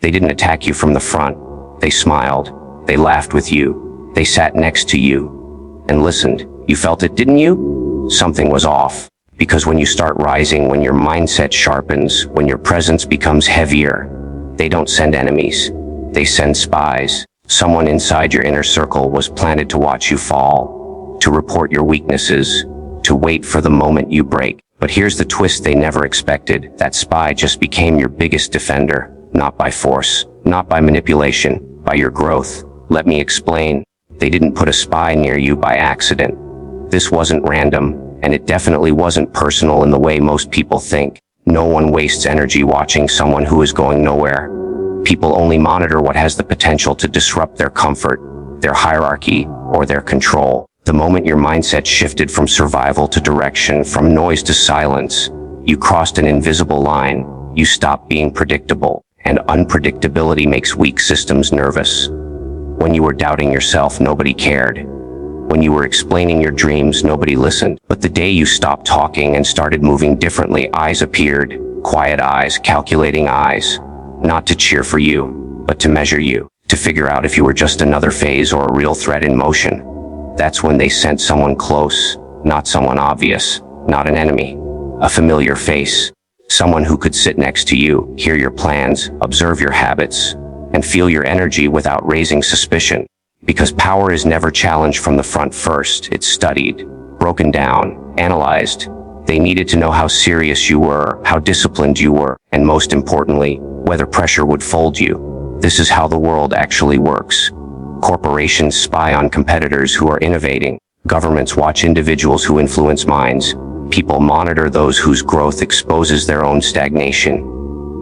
They didn't attack you from the front. They smiled. They laughed with you. They sat next to you and listened. You felt it, didn't you? Something was off. Because when you start rising, when your mindset sharpens, when your presence becomes heavier, they don't send enemies. They send spies. Someone inside your inner circle was planted to watch you fall, to report your weaknesses, to wait for the moment you break. But here's the twist they never expected. That spy just became your biggest defender, not by force, not by manipulation, by your growth. Let me explain. They didn't put a spy near you by accident. This wasn't random, and it definitely wasn't personal in the way most people think. No one wastes energy watching someone who is going nowhere. People only monitor what has the potential to disrupt their comfort, their hierarchy, or their control. The moment your mindset shifted from survival to direction, from noise to silence, you crossed an invisible line. You stopped being predictable, and unpredictability makes weak systems nervous. When you were doubting yourself, nobody cared. When you were explaining your dreams, nobody listened. But the day you stopped talking and started moving differently, eyes appeared. Quiet eyes, calculating eyes. Not to cheer for you, but to measure you. To figure out if you were just another phase or a real threat in motion. That's when they sent someone close, not someone obvious, not an enemy. A familiar face. Someone who could sit next to you, hear your plans, observe your habits, and feel your energy without raising suspicion. Because power is never challenged from the front first. It's studied, broken down, analyzed. They needed to know how serious you were, how disciplined you were, and most importantly, whether pressure would fold you. This is how the world actually works. Corporations spy on competitors who are innovating. Governments watch individuals who influence minds. People monitor those whose growth exposes their own stagnation.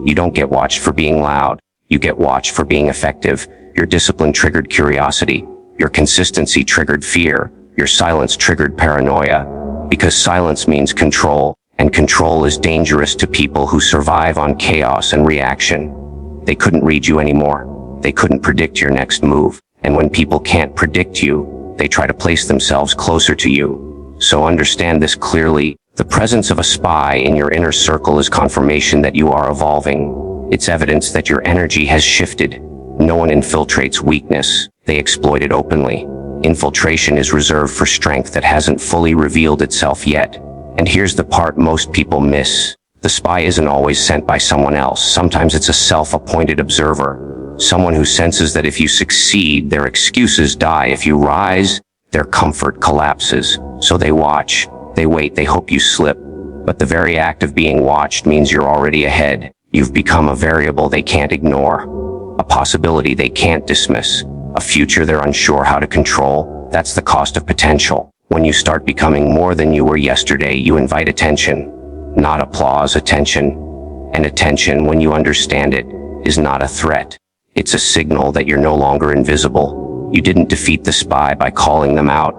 You don't get watched for being loud. You get watched for being effective. Your discipline triggered curiosity. Your consistency triggered fear. Your silence triggered paranoia. Because silence means control, and control is dangerous to people who survive on chaos and reaction. They couldn't read you anymore. They couldn't predict your next move. And when people can't predict you, they try to place themselves closer to you. So understand this clearly. The presence of a spy in your inner circle is confirmation that you are evolving. It's evidence that your energy has shifted. No one infiltrates weakness. They exploit it openly. Infiltration is reserved for strength that hasn't fully revealed itself yet. And here's the part most people miss. The spy isn't always sent by someone else. Sometimes it's a self-appointed observer. Someone who senses that if you succeed, their excuses die. If you rise, their comfort collapses. So they watch, they wait, they hope you slip. But the very act of being watched means you're already ahead. You've become a variable they can't ignore. A possibility they can't dismiss. A future they're unsure how to control. That's the cost of potential. When you start becoming more than you were yesterday, you invite attention. Not applause, attention. And attention, when you understand it, is not a threat. It's a signal that you're no longer invisible. You didn't defeat the spy by calling them out.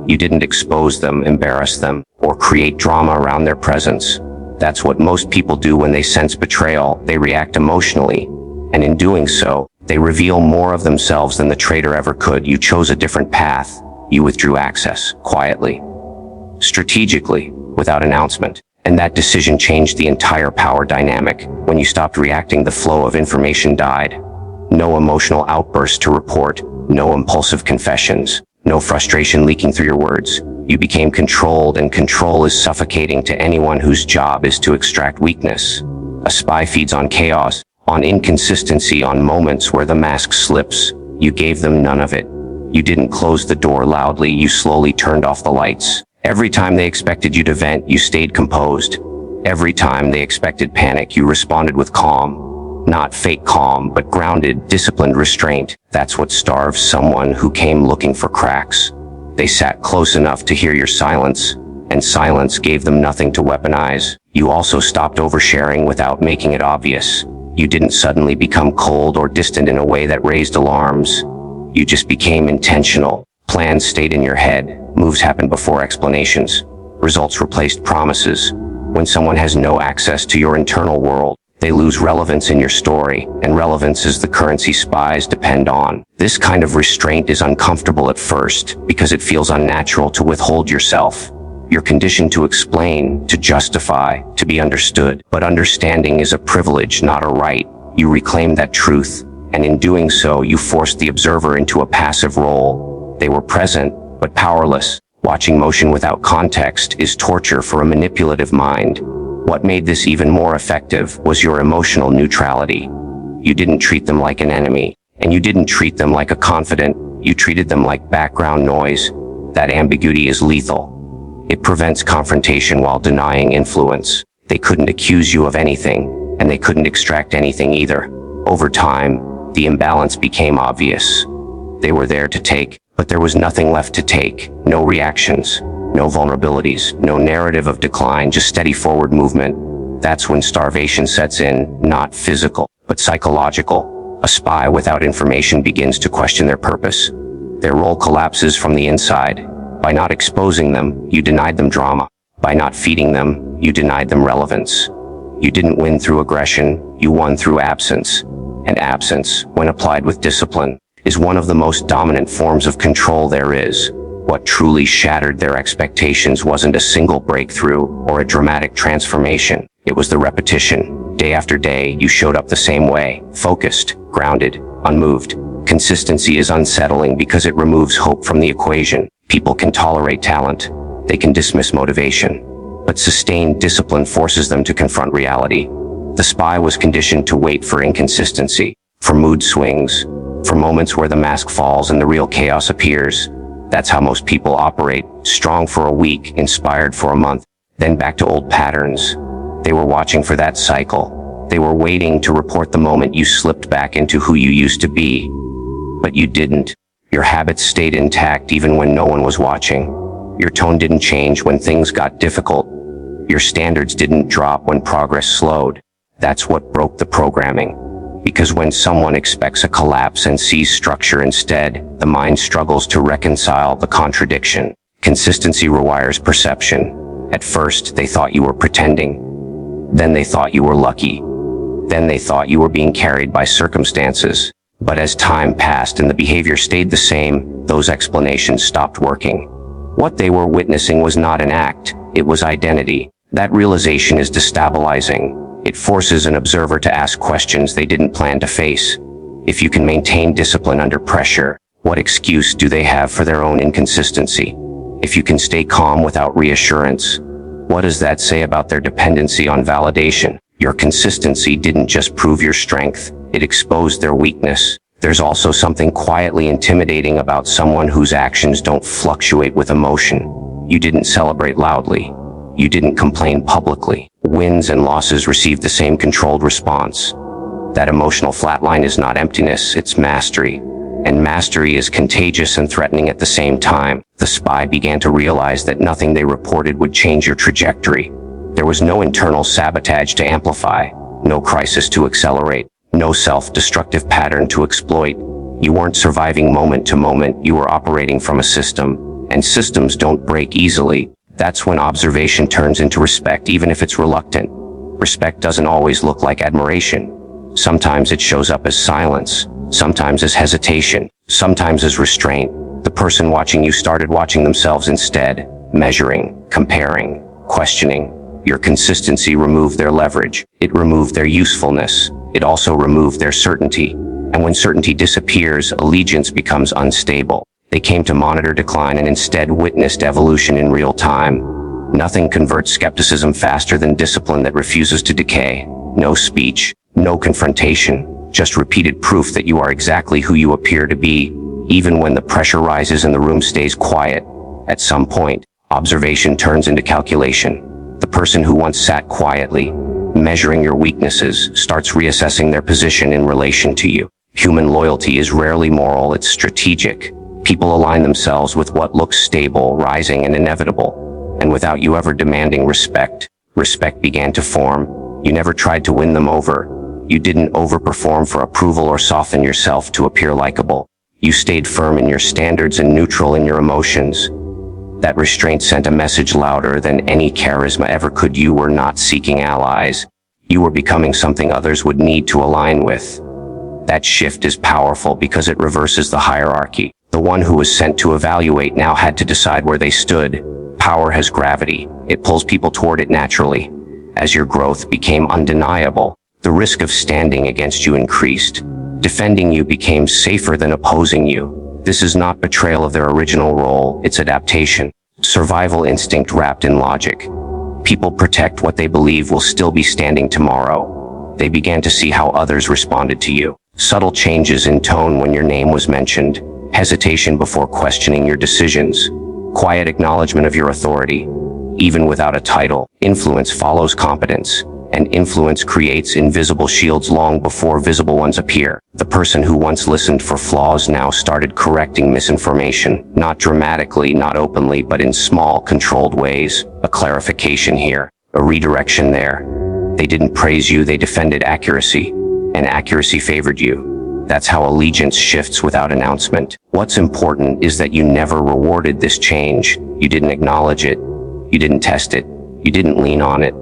You didn't expose them, embarrass them, or create drama around their presence. That's what most people do when they sense betrayal. They react emotionally. And in doing so, they reveal more of themselves than the traitor ever could. You chose a different path. You withdrew access, quietly, strategically, without announcement. And that decision changed the entire power dynamic. When you stopped reacting, the flow of information died. No emotional outbursts to report, no impulsive confessions, no frustration leaking through your words. You became controlled, and control is suffocating to anyone whose job is to extract weakness. A spy feeds on chaos, on inconsistency, on moments where the mask slips. You gave them none of it. You didn't close the door loudly, you slowly turned off the lights. Every time they expected you to vent, you stayed composed. Every time they expected panic, you responded with calm. Not fake calm, but grounded, disciplined restraint. That's what starves someone who came looking for cracks. They sat close enough to hear your silence, and silence gave them nothing to weaponize. You also stopped oversharing without making it obvious. You didn't suddenly become cold or distant in a way that raised alarms. You just became intentional. Plans stayed in your head. Moves happened before explanations. Results replaced promises. When someone has no access to your internal world, they lose relevance in your story, and relevance is the currency spies depend on. This kind of restraint is uncomfortable at first, because it feels unnatural to withhold yourself. You're conditioned to explain, to justify, to be understood. But understanding is a privilege, not a right. You reclaimed that truth, and in doing so, you forced the observer into a passive role. They were present, but powerless. Watching motion without context is torture for a manipulative mind. What made this even more effective was your emotional neutrality. You didn't treat them like an enemy, and you didn't treat them like a confidant. You treated them like background noise. That ambiguity is lethal. It prevents confrontation while denying influence. They couldn't accuse you of anything, and they couldn't extract anything either. Over time, the imbalance became obvious. They were there to take, but there was nothing left to take. No reactions, no vulnerabilities, no narrative of decline, just steady forward movement. That's when starvation sets in, not physical, but psychological. A spy without information begins to question their purpose. Their role collapses from the inside. By not exposing them, you denied them drama. By not feeding them, you denied them relevance. You didn't win through aggression, you won through absence. And absence, when applied with discipline, is one of the most dominant forms of control there is. What truly shattered their expectations wasn't a single breakthrough or a dramatic transformation. It was the repetition. Day after day, you showed up the same way, focused, grounded, unmoved. Consistency is unsettling because it removes hope from the equation. People can tolerate talent. They can dismiss motivation. But sustained discipline forces them to confront reality. The spy was conditioned to wait for inconsistency, for mood swings, for moments where the mask falls and the real chaos appears. That's how most people operate, strong for a week, inspired for a month, then back to old patterns. They were watching for that cycle. They were waiting to report the moment you slipped back into who you used to be. But you didn't. Your habits stayed intact even when no one was watching. Your tone didn't change when things got difficult. Your standards didn't drop when progress slowed. That's what broke the programming. Because when someone expects a collapse and sees structure instead, the mind struggles to reconcile the contradiction. Consistency rewires perception. At first, they thought you were pretending. Then they thought you were lucky. Then they thought you were being carried by circumstances. But as time passed and the behavior stayed the same, those explanations stopped working. What they were witnessing was not an act, it was identity. That realization is destabilizing. It forces an observer to ask questions they didn't plan to face. If you can maintain discipline under pressure, what excuse do they have for their own inconsistency? If you can stay calm without reassurance, what does that say about their dependency on validation? Your consistency didn't just prove your strength, it exposed their weakness. There's also something quietly intimidating about someone whose actions don't fluctuate with emotion. You didn't celebrate loudly. You didn't complain publicly. Wins and losses received the same controlled response. That emotional flatline is not emptiness, it's mastery. And mastery is contagious and threatening at the same time. The spy began to realize that nothing they reported would change your trajectory. There was no internal sabotage to amplify, no crisis to accelerate, no self-destructive pattern to exploit. You weren't surviving moment to moment, you were operating from a system. And systems don't break easily. That's when observation turns into respect, even if it's reluctant. Respect doesn't always look like admiration. Sometimes it shows up as silence, sometimes as hesitation, sometimes as restraint. The person watching you started watching themselves instead, measuring, comparing, questioning. Your consistency removed their leverage. It removed their usefulness. It also removed their certainty. And when certainty disappears, allegiance becomes unstable. They came to monitor decline and instead witnessed evolution in real time. Nothing converts skepticism faster than discipline that refuses to decay. No speech, no confrontation, just repeated proof that you are exactly who you appear to be, even when the pressure rises and the room stays quiet. At some point, observation turns into calculation. The person who once sat quietly, measuring your weaknesses, starts reassessing their position in relation to you. Human loyalty is rarely moral, it's strategic. People align themselves with what looks stable, rising, and inevitable. And without you ever demanding respect, respect began to form. You never tried to win them over. You didn't overperform for approval or soften yourself to appear likable. You stayed firm in your standards and neutral in your emotions. That restraint sent a message louder than any charisma ever could. You were not seeking allies. You were becoming something others would need to align with. That shift is powerful because it reverses the hierarchy. The one who was sent to evaluate now had to decide where they stood. Power has gravity. It pulls people toward it naturally. As your growth became undeniable, The risk of standing against you increased. Defending you became safer than opposing you. This is not betrayal of their original role, it's adaptation. Survival instinct wrapped in logic. People protect what they believe will still be standing tomorrow. They began to see how others responded to you. Subtle changes in tone when your name was mentioned, hesitation before questioning your decisions, quiet acknowledgement of your authority. Even without a title, influence follows competence, and influence creates invisible shields long before visible ones appear. The person who once listened for flaws now started correcting misinformation, not dramatically, not openly, but in small, controlled ways. A clarification here, a redirection there. They didn't praise you, they defended accuracy, and accuracy favored you. That's how allegiance shifts without announcement. What's important is that you never rewarded this change. You didn't acknowledge it. You didn't test it. You didn't lean on it.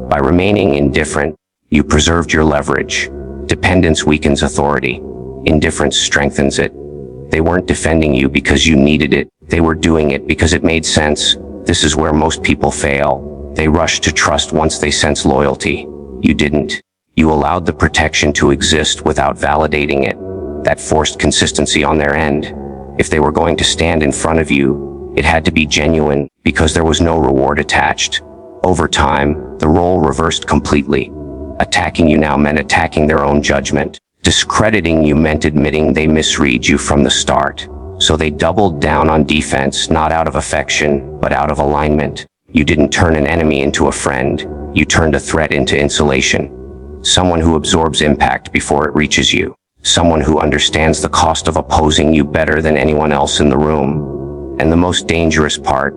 By remaining indifferent, you preserved your leverage. Dependence weakens authority. Indifference strengthens it. They weren't defending you because you needed it. They were doing it because it made sense. This is where most people fail. They rush to trust once they sense loyalty. You didn't. You allowed the protection to exist without validating it. That forced consistency on their end. If they were going to stand in front of you, it had to be genuine because there was no reward attached. Over time, the role reversed completely. Attacking you now meant attacking their own judgment. Discrediting you meant admitting they misread you from the start. So they doubled down on defense, not out of affection, but out of alignment. You didn't turn an enemy into a friend. You turned a threat into insulation. Someone who absorbs impact before it reaches you. Someone who understands the cost of opposing you better than anyone else in the room. And the most dangerous part,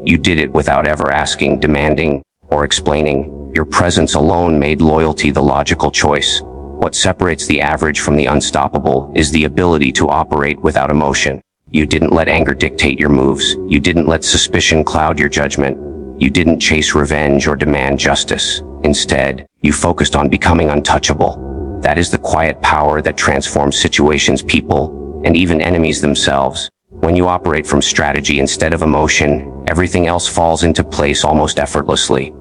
you did it without ever asking, demanding, or explaining. Your presence alone made loyalty the logical choice. What separates the average from the unstoppable is the ability to operate without emotion. You didn't let anger dictate your moves. You didn't let suspicion cloud your judgment. You didn't chase revenge or demand justice. Instead, you focused on becoming untouchable. That is the quiet power that transforms situations, people, and even enemies themselves. When you operate from strategy instead of emotion, everything else falls into place almost effortlessly.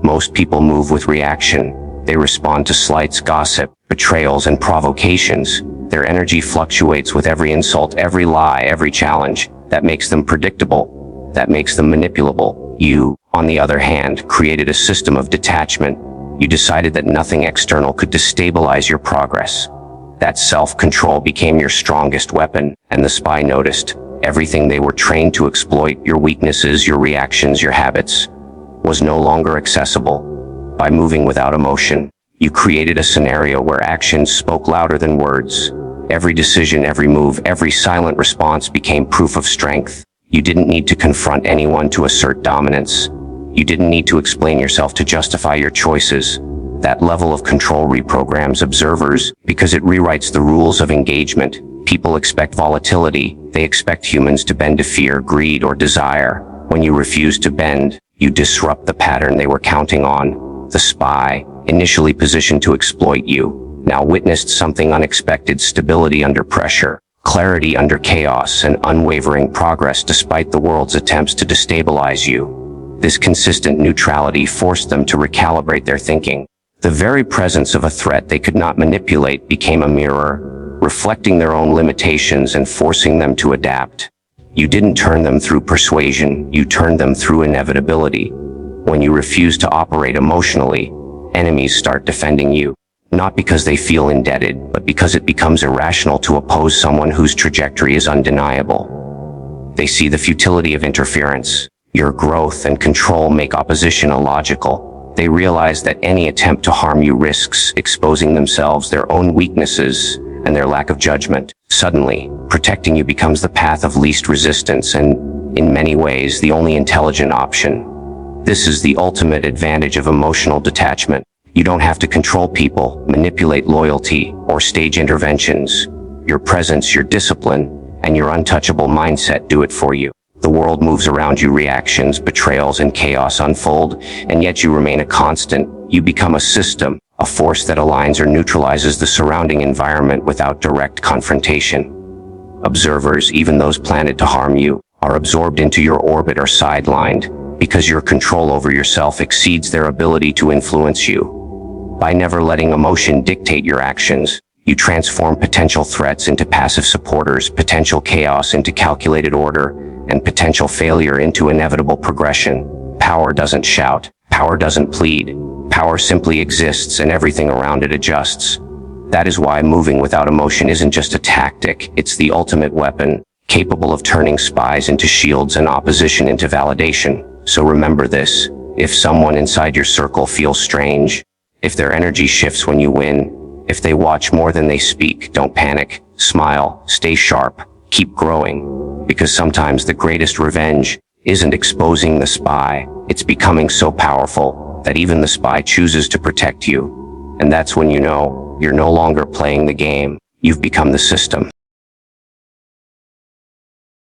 Most people move with reaction. They respond to slights, gossip, betrayals, and provocations. Their energy fluctuates with every insult, every lie, every challenge. That makes them predictable. That makes them manipulable. You, on the other hand, created a system of detachment. You decided that nothing external could destabilize your progress. That self-control became your strongest weapon, and the spy noticed. Everything they were trained to exploit, your weaknesses, your reactions, your habits, was no longer accessible. By moving without emotion, you created a scenario where actions spoke louder than words. Every decision, every move, every silent response became proof of strength. You didn't need to confront anyone to assert dominance. You didn't need to explain yourself to justify your choices. That level of control reprograms observers because it rewrites the rules of engagement. People expect volatility. They expect humans to bend to fear, greed, or desire. When you refuse to bend, you disrupt the pattern they were counting on. The spy, initially positioned to exploit you, now witnessed something unexpected: stability under pressure, clarity under chaos, and unwavering progress despite the world's attempts to destabilize you. This consistent neutrality forced them to recalibrate their thinking. The very presence of a threat they could not manipulate became a mirror, reflecting their own limitations and forcing them to adapt. You didn't turn them through persuasion, you turned them through inevitability. When you refuse to operate emotionally, enemies start defending you. Not because they feel indebted, but because it becomes irrational to oppose someone whose trajectory is undeniable. They see the futility of interference. Your growth and control make opposition illogical. They realize that any attempt to harm you risks exposing themselves, their own weaknesses, and their lack of judgment. Suddenly, protecting you becomes the path of least resistance and, in many ways, the only intelligent option. This is the ultimate advantage of emotional detachment. You don't have to control people, manipulate loyalty, or stage interventions. Your presence, your discipline, and your untouchable mindset do it for you. The world moves around you, reactions, betrayals, and chaos unfold, and yet you remain a constant. You become a system, a force that aligns or neutralizes the surrounding environment without direct confrontation. Observers, even those planted to harm you, are absorbed into your orbit or sidelined, because your control over yourself exceeds their ability to influence you. By never letting emotion dictate your actions, you transform potential threats into passive supporters, potential chaos into calculated order, and potential failure into inevitable progression. Power doesn't shout. Power doesn't plead. Power simply exists, and everything around it adjusts. That is why moving without emotion isn't just a tactic, it's the ultimate weapon, capable of turning spies into shields and opposition into validation. So remember this: if someone inside your circle feels strange, if their energy shifts when you win, if they watch more than they speak, don't panic. Smile, stay sharp, keep growing. Because sometimes the greatest revenge isn't exposing the spy, it's becoming so powerful that even the spy chooses to protect you. And that's when you know you're no longer playing the game, you've become the system.